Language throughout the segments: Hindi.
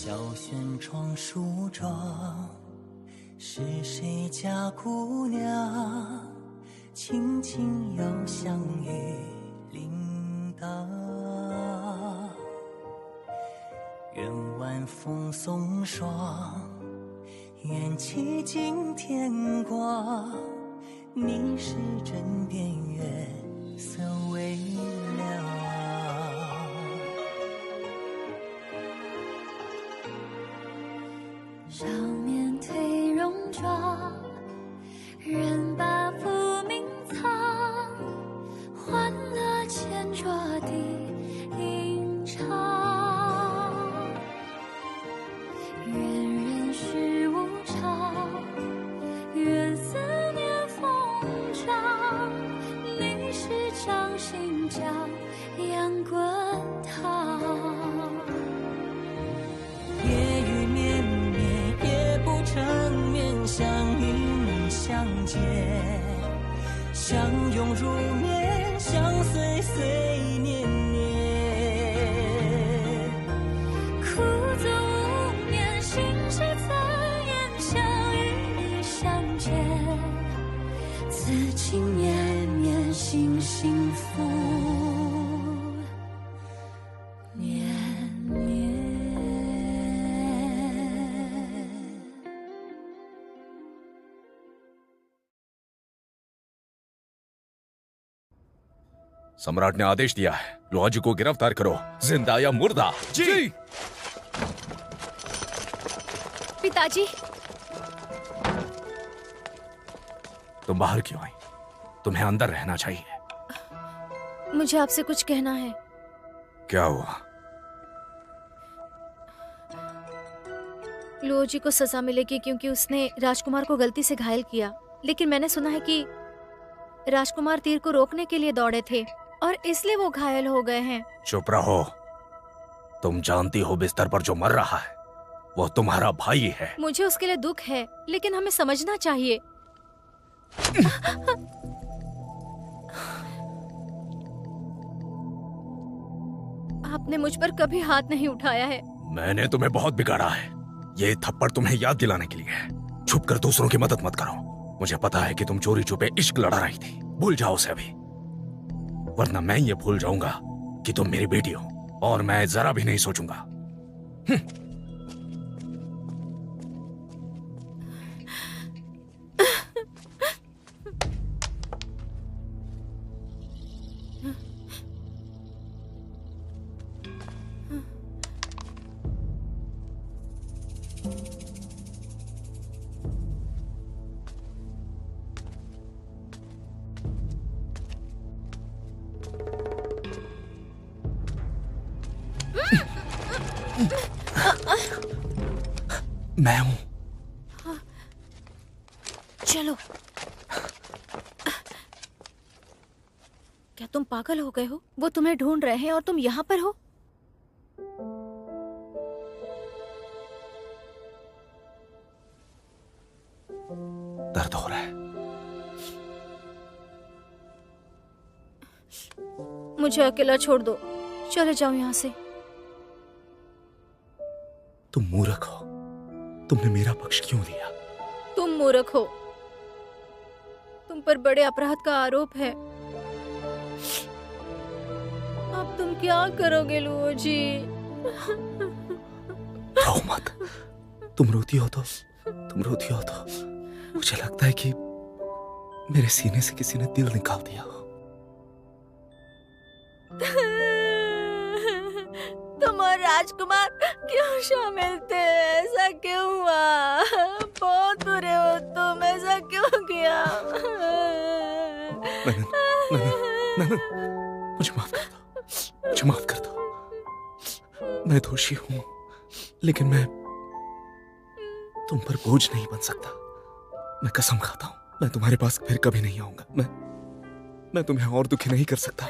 小轩窗梳妆，是谁家姑娘轻轻摇香玉铃铛？愿晚风送霜，愿凄尽天光。你是枕边月色微凉。少年褪戎装，人把浮名藏，欢乐前桌的吟唱。愿人世无常，愿思念风涨。你是掌心角，阳滚烫。夜雨绵绵，夜不成眠，相映相见，相拥如眠，相随随年年。苦足无眠，心事残言，相与你相见，此情绵绵，心幸福绵绵。सम्राट ने आदेश दिया है, लॉज को गिरफ्तार करो, जिंदा या मुर्दा। जी। पिताजी, तुम बाहर क्यों आई? तुम्हें अंदर रहना चाहिए। मुझे आपसे कुछ कहना है। क्या हुआ? लुओ जी को सजा मिलेगी क्योंकि उसने राजकुमार को गलती से घायल किया, लेकिन मैंने सुना है कि राजकुमार तीर को रोकने के लिए दौड़े थे और इसलिए वो घायल हो गए हैं। चुप रहो। तुम जानती हो बिस्तर पर जो मर रहा है वो तुम्हारा भाई है। मुझे उसके लिए दुख है, लेकिन हमें समझना चाहिए। आपने मुझ पर कभी हाथ नहीं उठाया है। मैंने तुम्हें बहुत बिगाड़ा है। ये थप्पड़ तुम्हें याद दिलाने के लिए है। छुप कर दूसरों की मदद मत करो। मुझे पता है कि तुम चोरी छुपे इश्क लड़ा रही थी। भूल जाओ उसे अभी, वरना मैं ये भूल जाऊंगा कि तुम मेरी बेटी हो, और मैं जरा भी नहीं सोचूंगा। मैं हूं। चलो। क्या तुम पागल हो गए हो? वो तुम्हें ढूंढ रहे हैं और तुम यहाँ पर हो। दर्द हो रहा है। मुझे अकेला छोड़ दो, चले जाओ यहाँ से। तुम मूर्ख हो। तुमने मेरा पक्ष क्यों लिया? तुम मूर्ख हो। तुम पर बड़े अपराध का आरोप है। अब तुम क्या करोगे लुओ जी? रो मत। तुम रोती हो तो मुझे लगता है कि मेरे सीने से किसी ने दिल निकाल दिया हो। तुम और राजकुमार क्यों शामिल थे? ऐसा क्यों हुआ? बहुत बुरे हो तुम, ऐसा क्यों किया? ननन, मुझे माफ कर दो। मैं दोषी हूँ, लेकिन मैं तुम पर बोझ नहीं बन सकता। मैं कसम खाता हूँ, मैं तुम्हारे पास फिर कभी नहीं आऊंगा। मैं तुम्हें और दुखी नहीं कर सकता।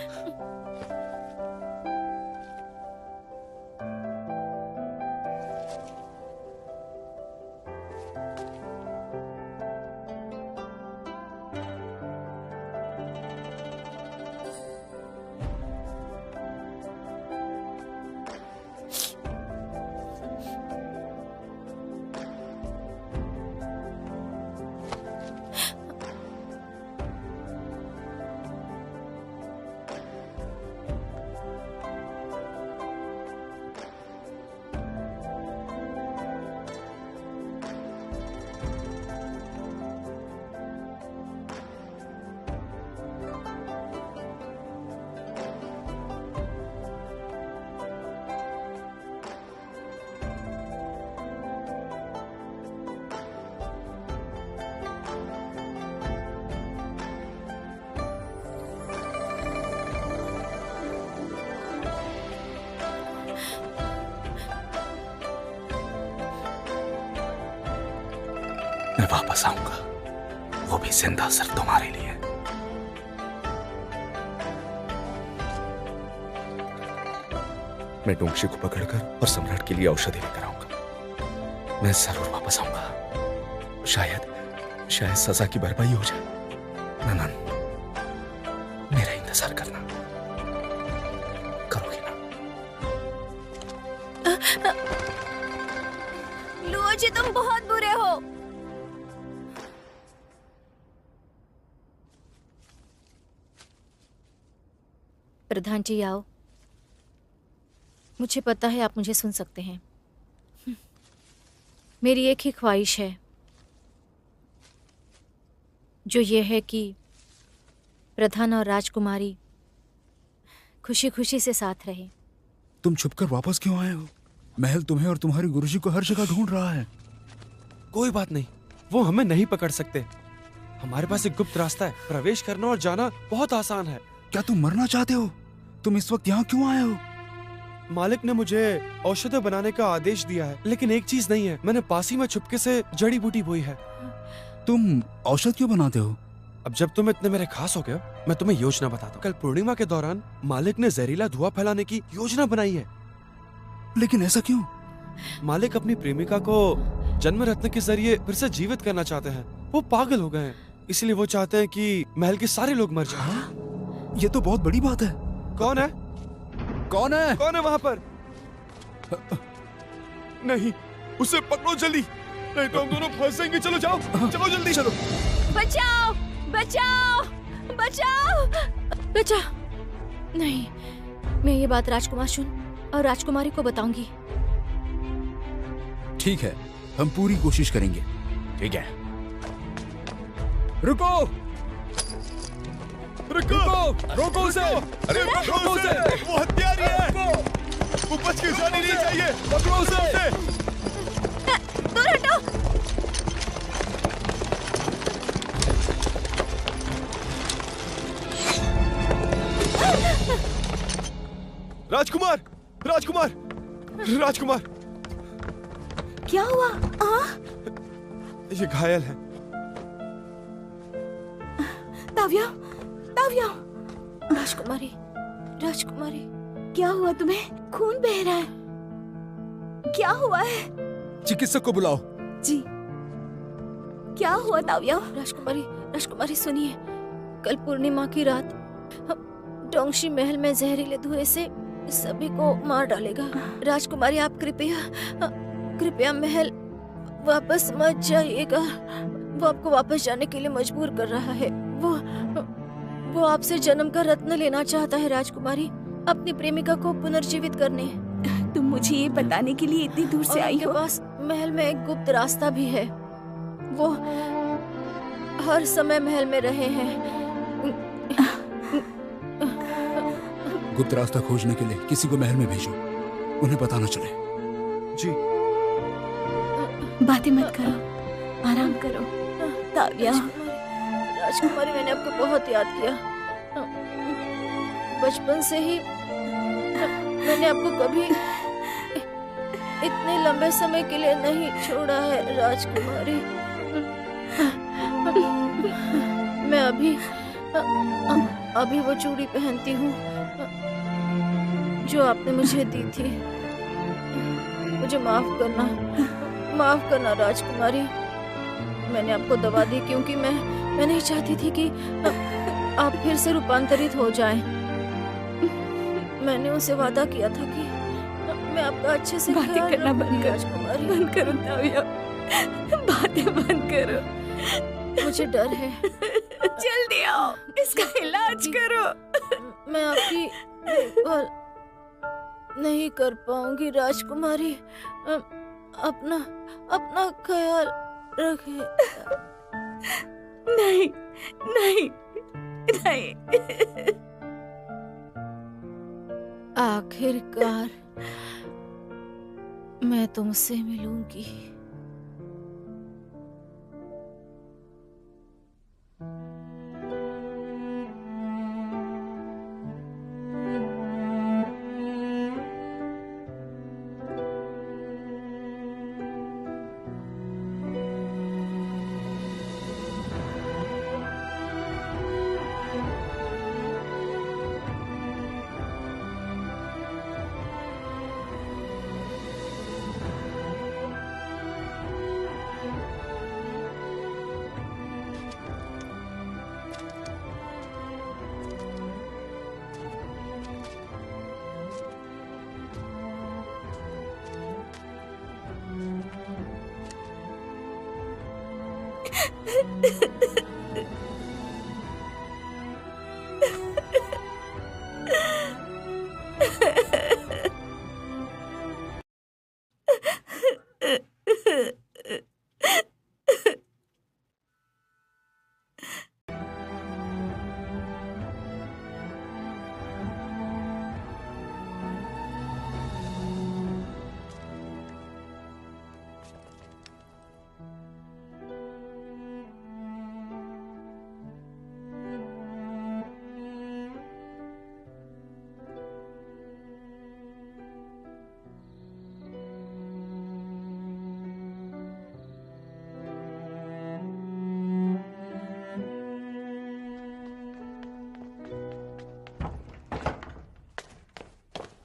मैं वापस आऊंगा, वो भी जिंदा, सिर्फ तुम्हारे लिए। मैं डोंगशी को पकड़कर और सम्राट के लिए औषधि लेकर आऊंगा। मैं जरूर वापस आऊंगा। शायद सजा की भरपाई हो जाए। ननन, मेरा इंतजार करना, करोगे ना? लुओ जी, तुम बहुत बुरे हो। प्रधान जी आओ। मुझे पता है आप मुझे सुन सकते हैं। मेरी एक ही ख्वाहिश है, जो ये है कि प्रधान और राजकुमारी खुशी खुशी से साथ रहे। तुम छुपकर वापस क्यों आए हो? महल तुम्हें और तुम्हारे गुरुजी को हर जगह ढूंढ रहा है। कोई बात नहीं, वो हमें नहीं पकड़ सकते। हमारे पास एक गुप्त रास्ता है। प्रवेश करना और जाना बहुत आसान है। क्या तुम मरना चाहते हो? तुम इस वक्त यहाँ क्यों आए हो? मालिक ने मुझे औषधि बनाने का आदेश दिया है, लेकिन एक चीज नहीं है। मैंने पास ही में चुपके से जड़ी बूटी बोई है। तुम औषध क्यों बनाते हो? अब जब तुम इतने मेरे खास हो गए हो, मैं तुम्हें योजना बताता हूँ। कल पूर्णिमा के दौरान मालिक ने जहरीला धुआं फैलाने की योजना बनाई है। लेकिन ऐसा क्यों? मालिक अपनी प्रेमिका को जन्म रत्न के जरिए फिर से जीवित करना चाहते हैं। वो पागल हो गए हैं, इसलिए वो चाहते हैं कि महल के सारे लोग मर जाएं। ये तो बहुत बड़ी बात है। कौन है? कौन है? कौन है वहाँ पर? नहीं, उसे पकड़ो जल्दी, नहीं तो हम दोनों फंसेंगे। चलो जाओ, चलो जल्दी चलो। बचाओ, बचाओ, बचाओ, बचाओ। नहीं, मैं ये बात राजकुमार सुन और राजकुमारी को बताऊंगी। ठीक है, हम पूरी कोशिश करेंगे। ठीक है, रुको रुको रोको उसे। अरे रोको उसे, वो हत्यारी है। वो बच के जाने नहीं चाहिए। पकड़ो उसे। दूर हटो। राजकुमार, राजकुमार, राजकुमार, क्या हुआ? ये घायल है। ताव्या, ताव्या। राजकुमारी, राजकुमारी, क्या हुआ तुम्हें? खून बह रहा है। क्या हुआ है? चिकित्सक को बुलाओ। जी। क्या हुआ ताव्या? राजकुमारी, राजकुमारी सुनिए। कल पूर्णिमा की रात डोंगशी महल में जहरीले धुएं से सभी को मार डालेगा। राजकुमारी, आप कृपया महल वापस मत जाइएगा। वो आपको वापस जाने के लिए मजबूर कर रहा है। वो आपसे जन्म का रत्न लेना चाहता है राजकुमारी, अपनी प्रेमिका को पुनर्जीवित करने। तुम मुझे ये बताने के लिए इतनी दूर से आई हो? पास महल में एक गुप्त रास्ता भी है। वो हर समय महल में रहे हैं। गुप्त रास्ता खोजने के लिए किसी को महल में भेजो, उन्हें पता न चले। जी। बातें मत करो, आराम करो। ताव्या, राजकुमारी, मैंने आपको बहुत याद किया। बचपन से ही मैंने आपको कभी इतने लंबे समय के लिए नहीं छोड़ा है राजकुमारी। मैं अभी वो चूड़ी पहनती हूँ जो आपने मुझे दी थी। मुझे माफ करना राजकुमारी। मैंने आपको दवा दी क्योंकि मैं नहीं चाहती थी कि आप फिर से रूपांतरित हो जाएं। मैंने उनसे वादा किया था कि मैं आपका अच्छे से बातें ख्याल करना बंद रखूंगी कर। राजकुमारी। बंद करो ताव्या, बातें बंद करो। मुझे डर है। जल्दी आओ, इसका इलाज करो। मैं आपकी देखभाल नहीं कर पाऊंगी राजकुमारी। अपना ख्याल रखें। नहीं नहीं नहीं। आखिरकार मैं तुमसे मिलूंगी।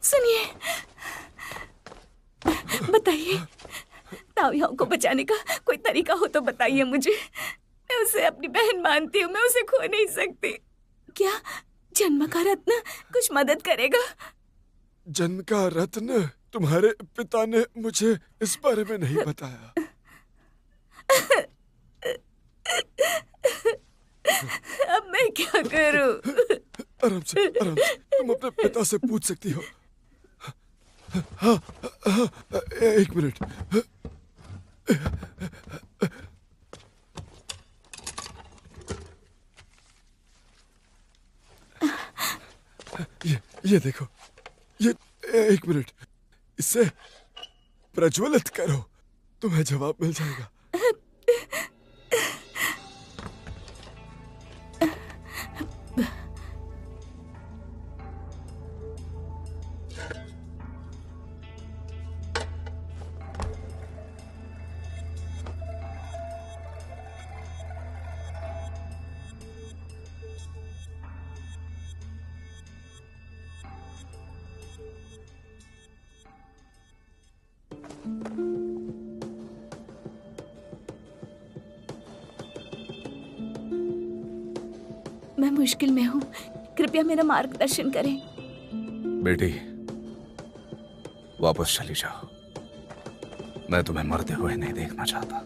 सुनिए, बताइए, ताओयाओ को बचाने का कोई तरीका हो तो बताइए मुझे। मैं उसे अपनी बहन मानती हूँ, मैं उसे खो नहीं सकती। क्या जन्म का रत्न कुछ मदद करेगा? जन्म का रत्न? तुम्हारे पिता ने मुझे इस बारे में नहीं बताया। अब मैं क्या करूं? आराम से, तुम अपने पिता से पूछ सकती हो। हाँ, एक मिनट। ये देखो, ये एक मिनट, इससे प्रज्वलित करो, तुम्हें जवाब मिल जाएगा। मैं मुश्किल में हूँ, कृपया मेरा मार्गदर्शन करें। बेटी, वापस चली जाओ। मैं तुम्हें मरते हुए नहीं देखना चाहता।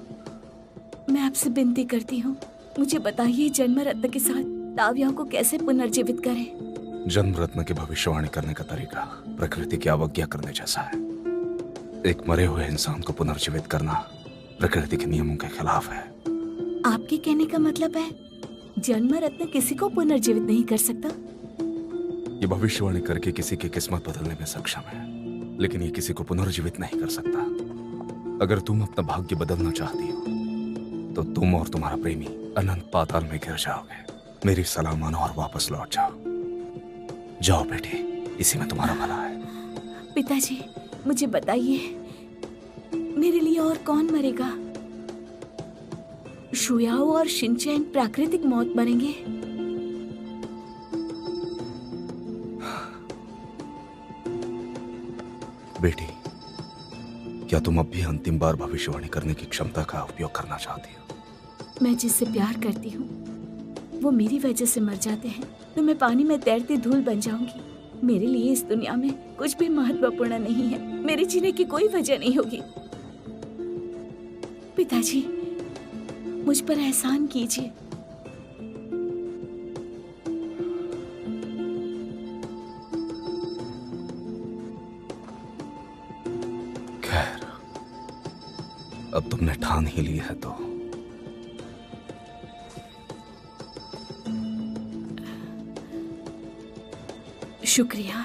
मैं आपसे विनती करती हूँ, मुझे बताइए जन्म रत्न के साथ ताओयाओ को कैसे पुनर्जीवित करें? जन्म रत्न की भविष्यवाणी करने का तरीका प्रकृति की अवज्ञा करने जैसा है। एक मरे हुए इंसान को पुनर्जीवित करना प्रकृति के नियमों के खिलाफ है। आपके कहने का मतलब है जन्म रत्न किसी को पुनर्जीवित नहीं कर सकता? ये भविष्यवाणी करके किसी की किस्मत बदलने में सक्षम है, लेकिन ये किसी को पुनर्जीवित नहीं कर सकता। अगर तुम अपना भाग्य बदलना चाहती हो तो तुम और तुम्हारा प्रेमी अनंत पाताल में गिर जाओगे। मेरी सलाह मानो और वापस लौट जाओ। जाओ बेटी, इसी में तुम्हारा भला है। पिताजी, मुझे बताइए, मेरे लिए और कौन मरेगा? शुयाओ और शिनचैन प्राकृतिक मौत मरेंगे? बेटी, क्या तुम अब भी अंतिम बार भविष्यवाणी करने की क्षमता का उपयोग करना चाहती हो? मैं जिससे प्यार करती हूँ वो मेरी वजह से मर जाते हैं तो मैं पानी में तैरती धूल बन जाऊंगी। मेरे लिए इस दुनिया में कुछ भी महत्वपूर्ण नहीं है। मेरे जीने की कोई वजह नहीं होगी। पिताजी, मुझ पर एहसान कीजिए। खैर, अब तुमने ठान ही ली है तो शुक्रिया।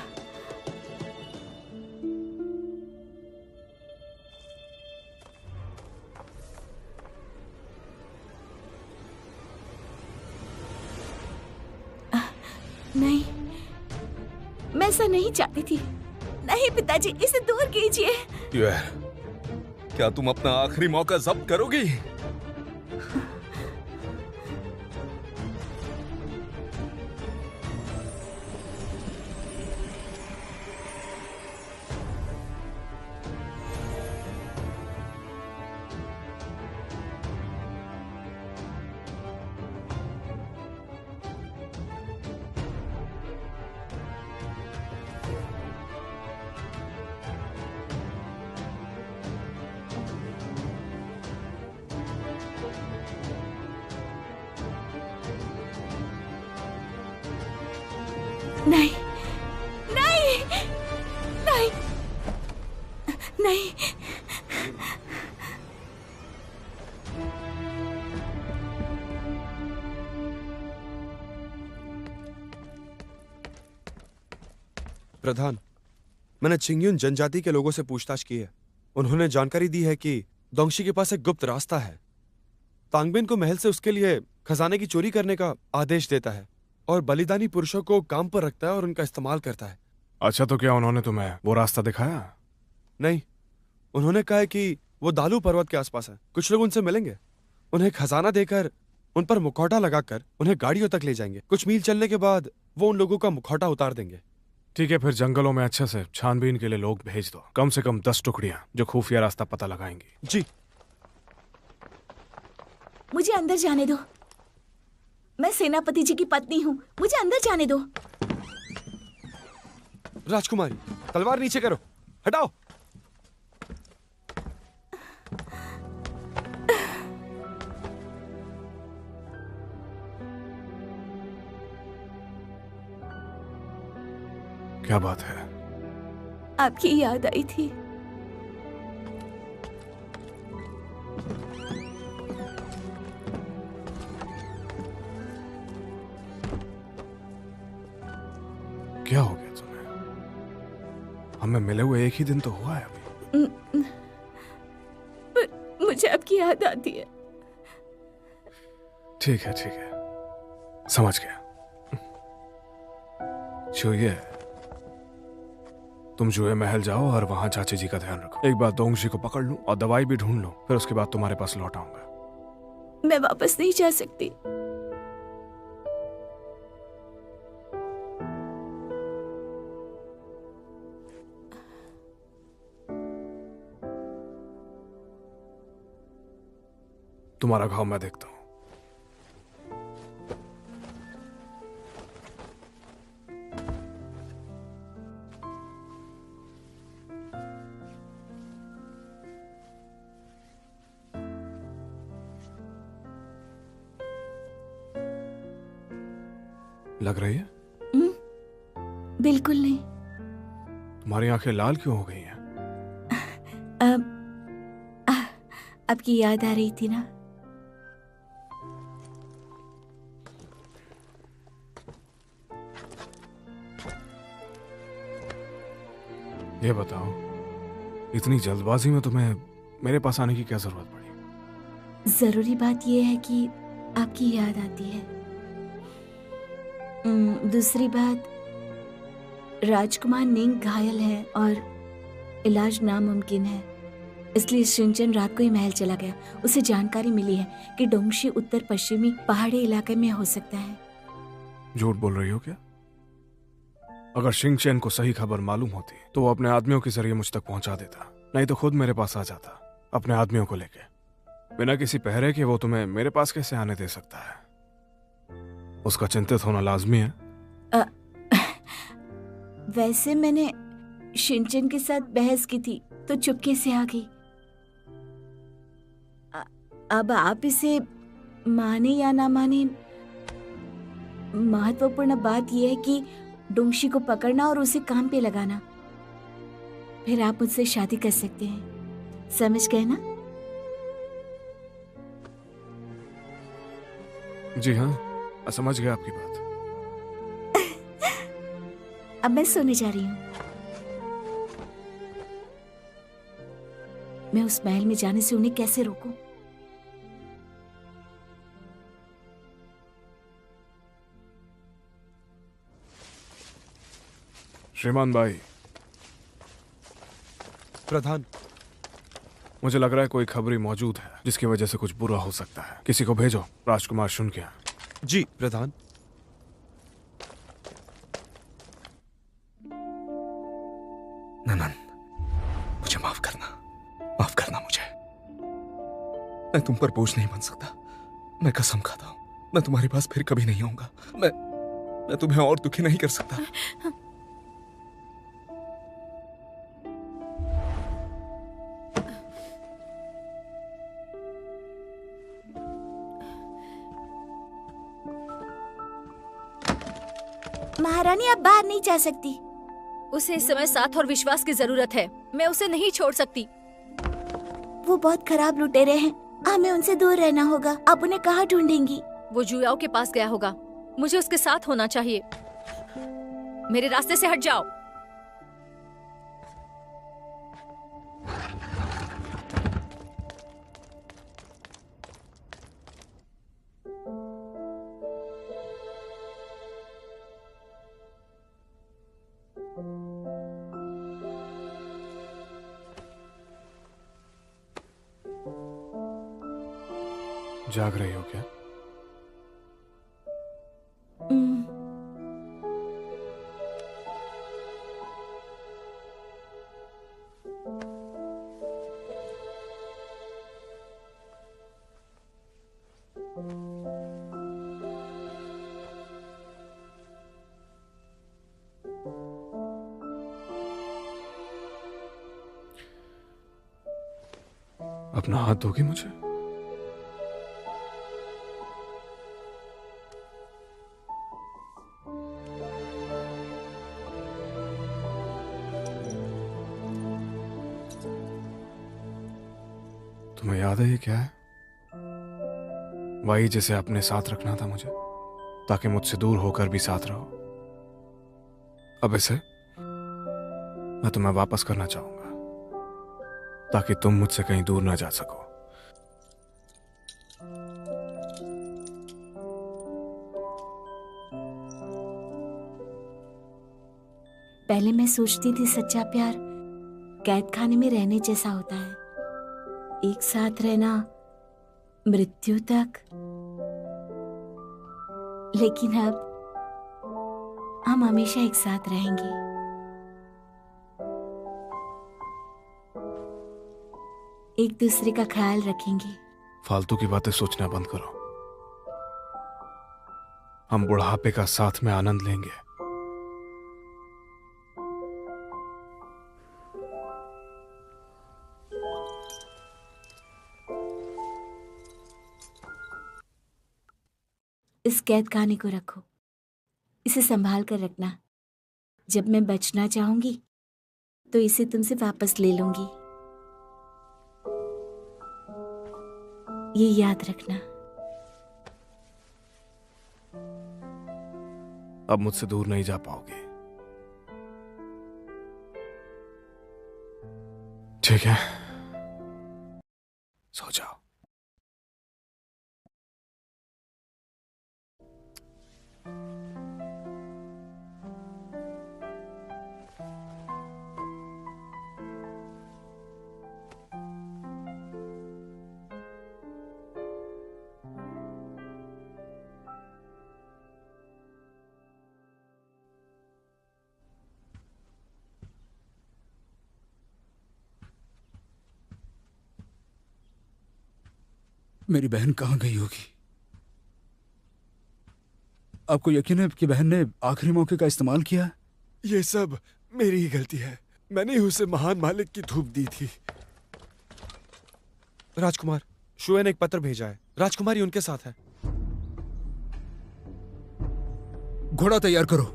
नहीं, मैं ऐसा नहीं चाहती थी। नहीं पिताजी, इसे दूर कीजिए। क्या तुम अपना आखिरी मौका जब्त करोगी? नहीं नहीं नहीं नहीं। प्रधान, मैंने चिंगयुन जनजाति के लोगों से पूछताछ की है। उन्होंने जानकारी दी है कि दोंगशी के पास एक गुप्त रास्ता है। तांगबिन को महल से उसके लिए खजाने की चोरी करने का आदेश देता है और बलिदानी पुरुषों को काम पर रखता है और उनका इस्तेमाल करता है। अच्छा, तो क्या उन्होंने तुम्हें वो रास्ता दिखाया? नहीं, उन्होंने कहा है कि वो दालू पर्वत के आसपास है। कुछ लोग उनसे मिलेंगे, उन्हें खजाना देकर उन पर मुखौटा लगाकर उन्हें गाड़ियों तक ले जाएंगे। कुछ मील चलने के बाद वो उन लोगों का मुखौटा उतार देंगे। ठीक है, फिर जंगलों में अच्छे से छानबीन के लिए लोग भेज दो, कम से कम 10 टुकड़ियां जो खुफिया रास्ता पता लगाएंगी। जी। मुझे अंदर जाने दो। मैं सेनापति जी की पत्नी हूँ, मुझे अंदर जाने दो। राजकुमारी, तलवार नीचे करो, हटाओ। क्या बात है? आपकी याद आई थी। क्या हो गया तुम्हें? हमें मिले हुए एक ही दिन तो हुआ है अभी। पर मुझे आपकी याद आती है। ठीक है, ठीक है, समझ गया। जुए, तुम जुए महल जाओ और वहां चाची जी का ध्यान रखो। एक बार दोंगशी को पकड़ लूं और दवाई भी ढूंढ लूं, फिर उसके बाद तुम्हारे पास लौट आऊंगा। मैं वापस नहीं जा सकती। तुम्हारा घाव मैं देखता हूं। लग रही है? बिल्कुल नहीं। तुम्हारी आंखें लाल क्यों हो गई हैं? आपकी याद आ रही थी ना। ये बताओ, इतनी जल्दबाजी में तुम्हें मेरे पास आने की क्या जरूरत पड़ी? जरूरी बात यह है कि आपकी याद आती है। दूसरी बात, राजकुमार निंग घायल है और इलाज नामुमकिन है, इसलिए शिनचेन रात को ही महल चला गया। उसे जानकारी मिली है कि डोंगशी उत्तर पश्चिमी पहाड़ी इलाके में हो सकता है। झूठ बोल रही हो क्या? अगर शिनचेन को सही खबर मालूम होती तो वो अपने आदमियों के जरिए मुझ तक पहुंचा देता, नहीं तो खुद मेरे पास आ जाता अपने आदमियों को लेके। बिना किसी पहरे के वो तुम्हें मेरे पास कैसे आने दे सकता है? उसका चिंतित होना लाजमी है। वैसे मैंने शिनचेन के साथ बहस की थी तो चुपके से आ गई। अब आप इसे माने या ना माने, महत्वपूर्ण बात यह है कि डोंगशी को पकड़ना और उसे काम पे लगाना। फिर आप मुझसे शादी कर सकते हैं, समझ गए ना? जी हाँ, मैं समझ गया आपकी बात। अब मैं सोने जा रही हूँ। मैं उस महल में जाने से उन्हें कैसे रोकूं? श्रीमान भाई। प्रधान, मुझे लग रहा है कोई खबरी मौजूद है जिसकी वजह से कुछ बुरा हो सकता है। किसी को भेजो, राजकुमार सुन के। जी प्रधान। ननन, मुझे माफ करना मुझे। मैं तुम पर बोझ नहीं बन सकता। मैं कसम खाता हूं, मैं तुम्हारे पास फिर कभी नहीं आऊंगा। मैं तुम्हें और दुखी नहीं कर सकता। महारानी आप बाहर नहीं जा सकती। उसे इस समय साथ और विश्वास की जरूरत है। मैं उसे नहीं छोड़ सकती। वो बहुत खराब लुटेरे हैं, हमें उनसे दूर रहना होगा। आप उन्हें कहाँ ढूंढेंगी? वो जुयाओ के पास गया होगा। मुझे उसके साथ होना चाहिए। मेरे रास्ते से हट जाओ। जाग रही हो क्या? अपना हाथ दोगी मुझे? तुम्हें याद है ये क्या है? वही जिसे अपने साथ रखना था मुझे, ताकि मुझसे दूर होकर भी साथ रहो। अब इसे मैं तुम्हें वापस करना चाहूंगा, ताकि तुम मुझसे कहीं दूर ना जा सको। पहले मैं सोचती थी सच्चा प्यार कैद खाने में रहने जैसा होता है, एक साथ रहना मृत्यु तक। लेकिन अब हम हमेशा एक साथ रहेंगे। एक दूसरे का ख्याल रखेंगे। फालतू की बातें सोचना बंद करो। हम बुढ़ापे का साथ में आनंद लेंगे। इस कैद खाने को रखो, इसे संभाल कर रखना। जब मैं बचना चाहूंगी तो इसे तुमसे वापस ले लूंगी, ये याद रखना। अब मुझसे दूर नहीं जा पाओगे, ठीक है? सो जाओ। मेरी बहन कहाँ गई होगी? आपको यकीन है कि बहन ने आखिरी मौके का इस्तेमाल किया? ये सब मेरी ही गलती है। मैंने ही उसे महान मालिक की धूप दी थी। राजकुमार, शुए ने एक पत्र भेजा है। राजकुमारी उनके साथ है। घोड़ा तैयार करो।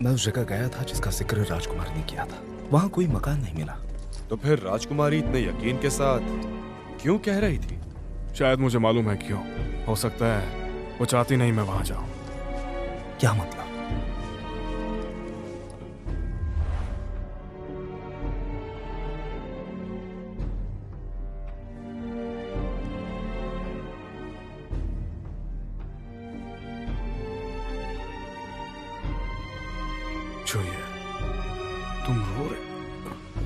मैं उस जगह गया था जिसका जिक्र राजकुमारी ने किया था। वहां कोई मकान नहीं मिला। तो फिर राजकुमारी इतने यकीन के साथ क्यों कह रही थी? शायद मुझे मालूम है क्यों। हो सकता है वो चाहती नहीं मैं वहां जाऊं। क्या मतलब? तुम रो रहे?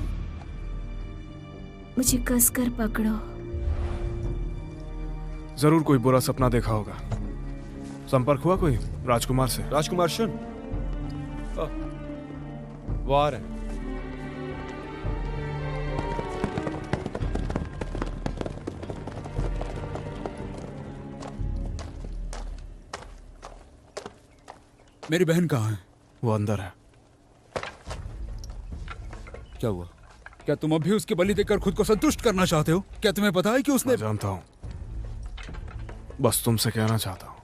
मुझे कसकर पकड़ो। जरूर कोई बुरा सपना देखा होगा। संपर्क हुआ कोई राजकुमार से? राजकुमार सुन, वो आ रहे हैं। मेरी बहन कहाँ है? वो अंदर है। क्या हुआ? क्या तुम अभी उसकी बलि देकर खुद को संतुष्ट करना चाहते हो? क्या तुम्हें पता है कि उसने... मैं जानता हूँ, बस तुमसे कहना चाहता हूँ,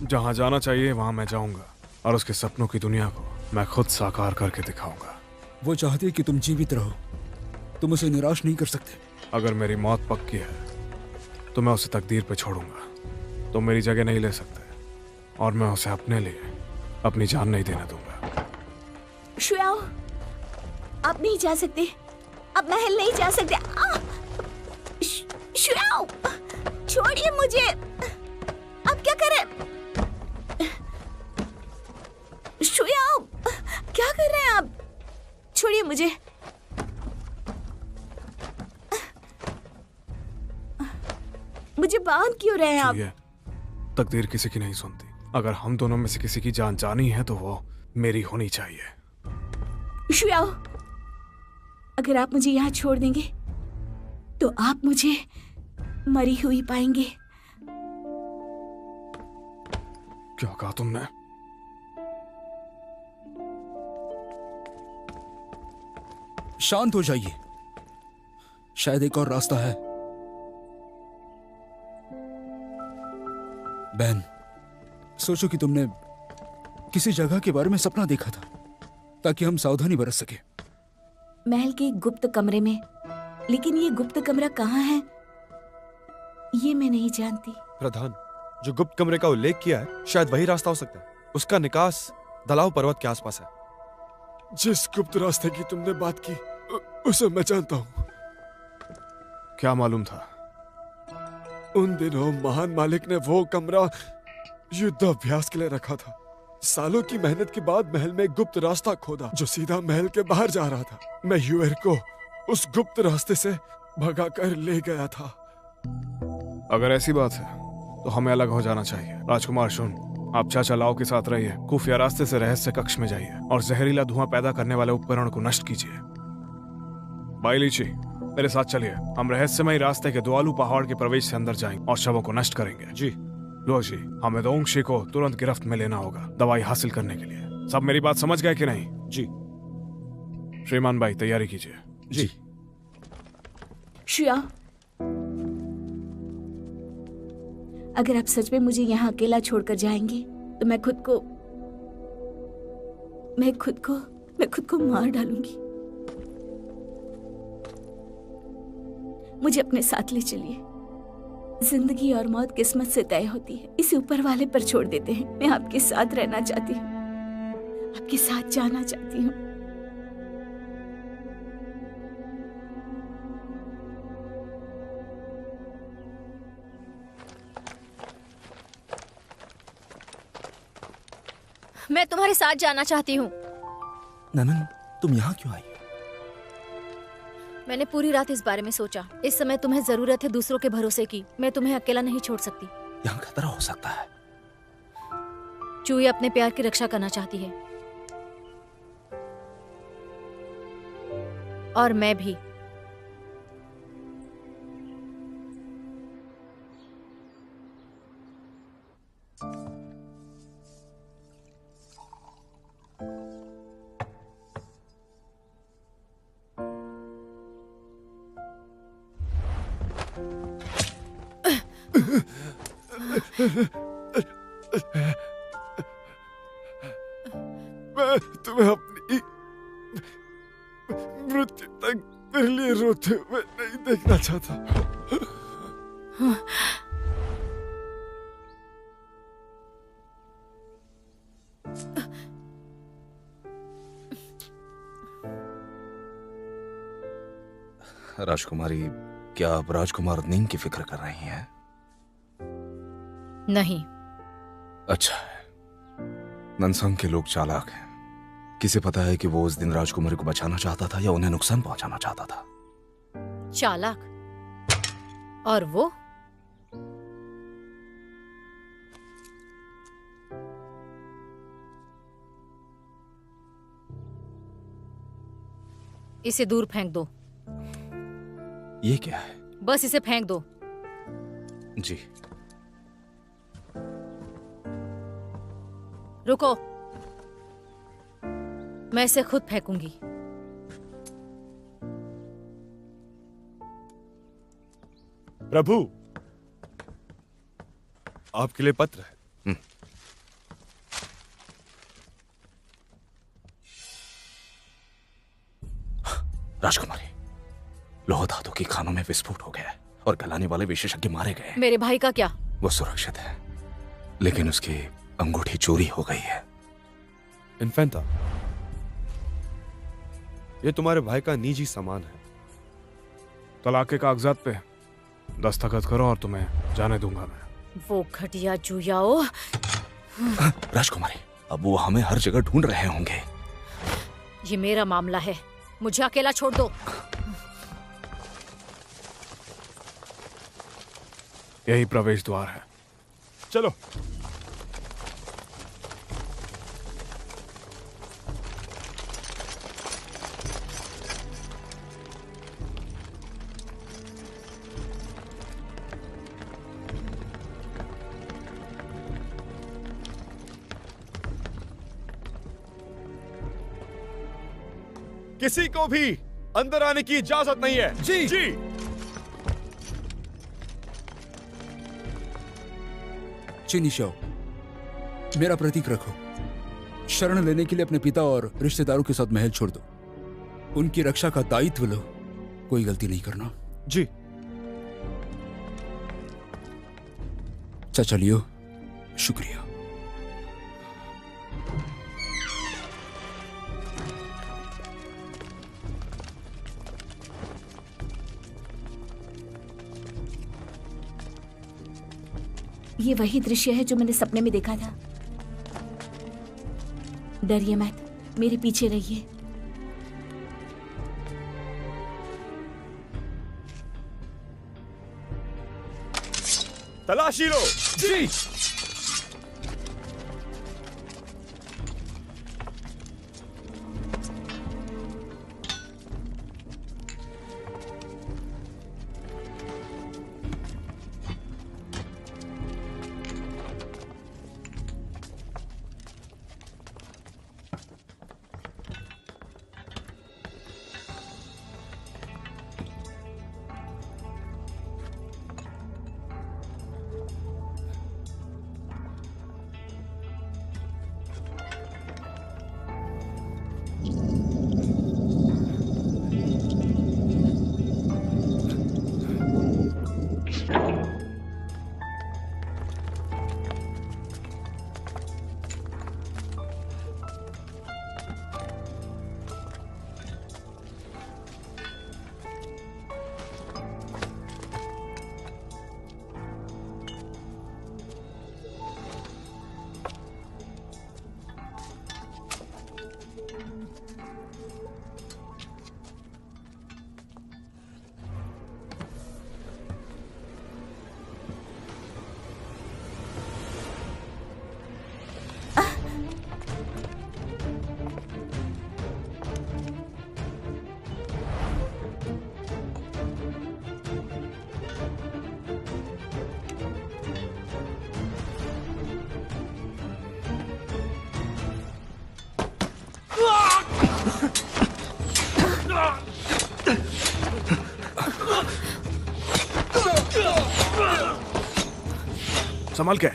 जहां जाना चाहिए वहां मैं जाऊंगा और उसके सपनों की दुनिया को मैं खुद साकार करके दिखाऊंगा। वो चाहती है कि तुम जीवित रहो, तुम उसे निराश नहीं कर सकते। अगर मेरी मौत पक्की है तो मैं उसे तकदीर पे छोड़ूंगा। तुम मेरी जगह नहीं ले सकते और मैं उसे अपने लिए अपनी जान नहीं देने दूंगा। शुयाओ, आप नहीं जा सकते, आप महल नहीं जा सकते। शुयाओ, छोड़िए मुझे। आप क्या कर रहे हैं? शुयाओ, क्या कर रहे हैं आप? छोड़िए मुझे। मुझे बांध क्यों रहे हैं आप? तकदीर किसी की नहीं सुनती। अगर हम दोनों में से किसी की जान जानी है तो वो मेरी होनी चाहिए। शुयाओ, अगर आप मुझे यहाँ छोड़ देंगे तो आप मुझे मरी हुई पाएंगे। क्या कहा तुमने? शांत हो जाइए, शायद एक और रास्ता है। बहन, सोचो कि तुमने किसी जगह के बारे में सपना देखा था ताकि हम सावधानी बरत सके। महल के गुप्त कमरे में, लेकिन ये गुप्त कमरा कहाँ है ये मैं नहीं जानती। प्रधान, जो गुप्त कमरे का उल्लेख किया है शायद वही रास्ता हो सकता है। उसका निकास दलाव पर्वत के आसपास है। जिस गुप्त रास्ते की तुमने बात की उसे मैं जानता हूं। क्या मालूम था? उन दिनों महान मालिक ने वो कमरा युद्ध अभ्यास के लिए रखा था। सालों की मेहनत के बाद महल में एक गुप्त रास्ता खोदा जो सीधा महल के बाहर जा रहा था। मैं यूएर को उस गुप्त रास्ते से भगा कर ले गया था। अगर ऐसी बात है तो हमें अलग हो जाना चाहिए। राजकुमार शुन, आप चाचा लाओ के साथ रहिए। खुफिया रास्ते से रहस्य कक्ष में जाइए और जहरीला धुआं पैदा करने वाले उपकरण को नष्ट कीजिए। भाई लीची, मेरे साथ चलिए। हम रहस्यमय रास्ते के दुआलू पहाड़ के प्रवेश से अंदर जाएंगे और शवों को नष्ट करेंगे। जी। लो जी, हमें दोंगशी को तुरंत गिरफ्त में लेना होगा दवाई हासिल करने के लिए। सब मेरी बात समझ गए कि नहीं? जी। श्रीमान भाई, तैयारी कीजिए। जी। शुया, अगर आप सच में मुझे यहाँ अकेला छोड़कर जाएंगे तो मैं खुद को मार डालूंगी। मुझे अपने साथ ले चलिए। जिंदगी और मौत किस्मत से तय होती है, इसे ऊपर वाले पर छोड़ देते हैं। मैं आपके साथ रहना चाहती हूँ, आपके साथ जाना चाहती हूँ। मैं तुम्हारे साथ जाना चाहती हूँ। ननन, तुम यहाँ क्यों आई? मैंने पूरी रात इस बारे में सोचा। इस समय तुम्हें जरूरत है दूसरों के भरोसे की। मैं तुम्हें अकेला नहीं छोड़ सकती। यहाँ खतरा हो सकता है। चूई अपने प्यार की रक्षा करना चाहती है और मैं भी। मैं तुम्हें अपनी मृत्यु तक मेरे लिए रोते हुए नहीं देखना चाहता। राजकुमारी, क्या आप राजकुमार नींग की फिक्र कर रही हैं? नहीं। अच्छा है। ननसंग के लोग चालाक हैं। किसे पता है कि वो उस दिन राजकुमारी को बचाना चाहता था या उन्हें नुकसान पहुंचाना चाहता था। चालाक? और वो? इसे दूर फेंक दो। ये क्या है? बस इसे फेंक दो। जी। रुको, मैं इसे खुद फेंकूंगी। प्रभु, आपके लिए पत्र है। राजकुमारी, लोह धातु की खानों में विस्फोट हो गया है और गलाने वाले विशेषज्ञ मारे गए हैं। मेरे भाई का क्या? वो सुरक्षित है, लेकिन उसकी अंगूठी चोरी हो गई है। इन्फेंटा, ये तुम्हारे भाई का निजी सामान है। तलाक के कागजात पे दस्तखत करो और तुम्हें जाने दूंगा मैं। वो घटिया जुयाओ। राजकुमारी, अब वो हमें हर जगह ढूंढ रहे होंगे। ये मेरा मामला है, मुझे अकेला छोड़ दो। यही प्रवेश द्वार है, चलो। किसी को भी अंदर आने की इजाजत नहीं है। जी। जी। चिनिशाओ, मेरा प्रतीक रखो। शरण लेने के लिए अपने पिता और रिश्तेदारों के साथ महल छोड़ दो। उनकी रक्षा का दायित्व लो, कोई गलती नहीं करना। जी। चाचा लियो, शुक्रिया। ये वही दृश्य है जो मैंने सपने में देखा था। डरिए मत, मेरे पीछे रहिए। तलाशी लो। जी। संभल के।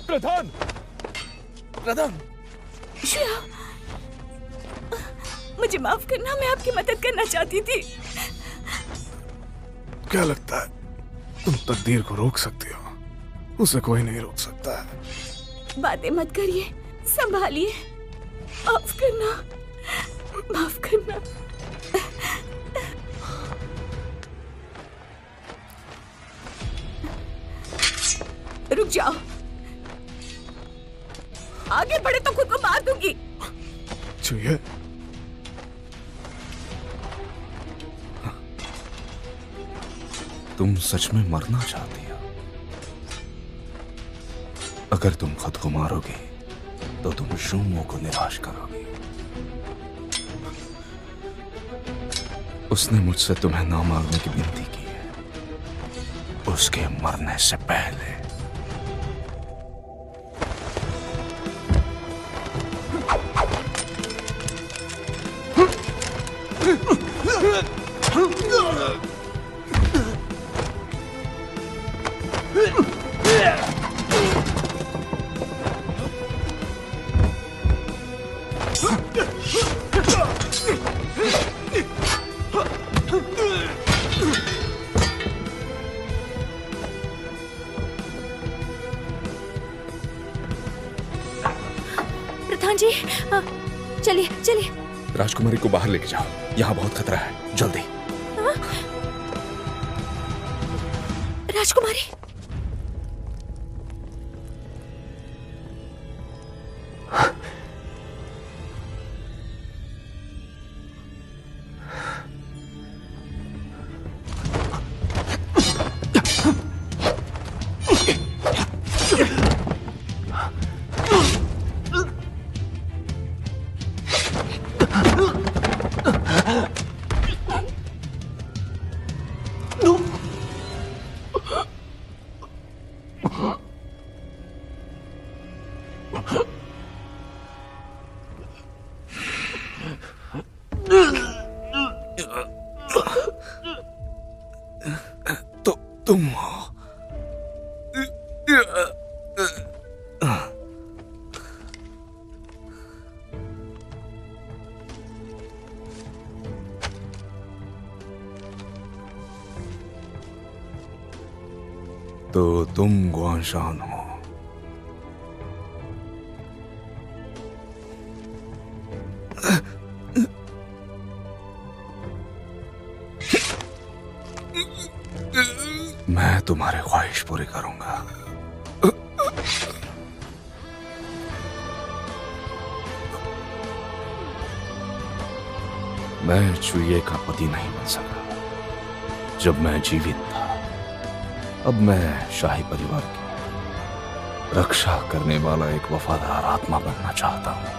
प्रधान, प्रधान, श्रेया, मुझे माफ करना, मैं आपकी मदद करना चाहती थी। क्या लगता है तुम तकदीर को रोक सकती हो? उसे कोई नहीं रोक सकता है। बातें मत करिए, संभालिए। माफ करना, माफ करना। रुक जाओ, आगे बढ़े तो खुद को मार दूंगी। छुइए। तुम सच में मरना चाहती हो? अगर तुम खुद को मारोगी तो तुम शूमो को निराश करोगी। उसने मुझसे तुम्हें ना मारने की विनती की है, उसके मरने से पहले। प्रधान जी, चलिए चलिए। राजकुमारी को बाहर लेके जाओ, यहाँ बहुत खतरा है, जल्दी। राजकुमारी, तुम हो। तो तुम गुआनशान हो। मैं तुम्हारी ख्वाहिश पूरी करूंगा। मैं चुईए का पति नहीं बन सका जब मैं जीवित था। अब मैं शाही परिवार की रक्षा करने वाला एक वफादार आत्मा बनना चाहता हूं।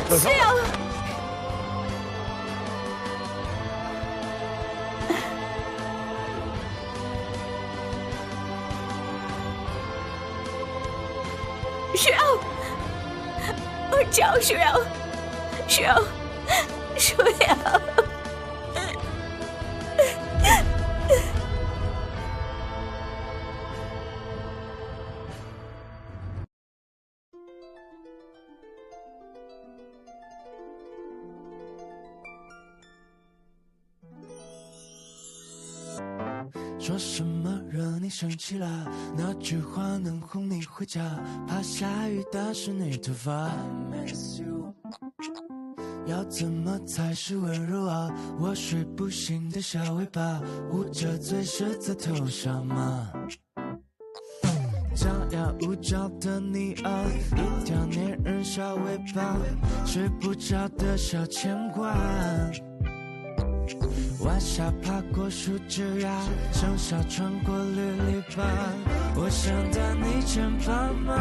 श्रेया, श्रेया, उठ जाओ श्रेया, श्रेया, श्रेया।说什么惹你生气了？那句话能哄你回家？怕下雨打湿你头发。要怎么才是温柔啊？我睡不醒的小尾巴，捂着嘴舌在头上吗？张牙舞爪的你啊，一条粘人小尾巴，睡不着的小牵挂。晚霞爬过树枝桠，盛夏穿过绿篱笆，我想带你肩膀吗？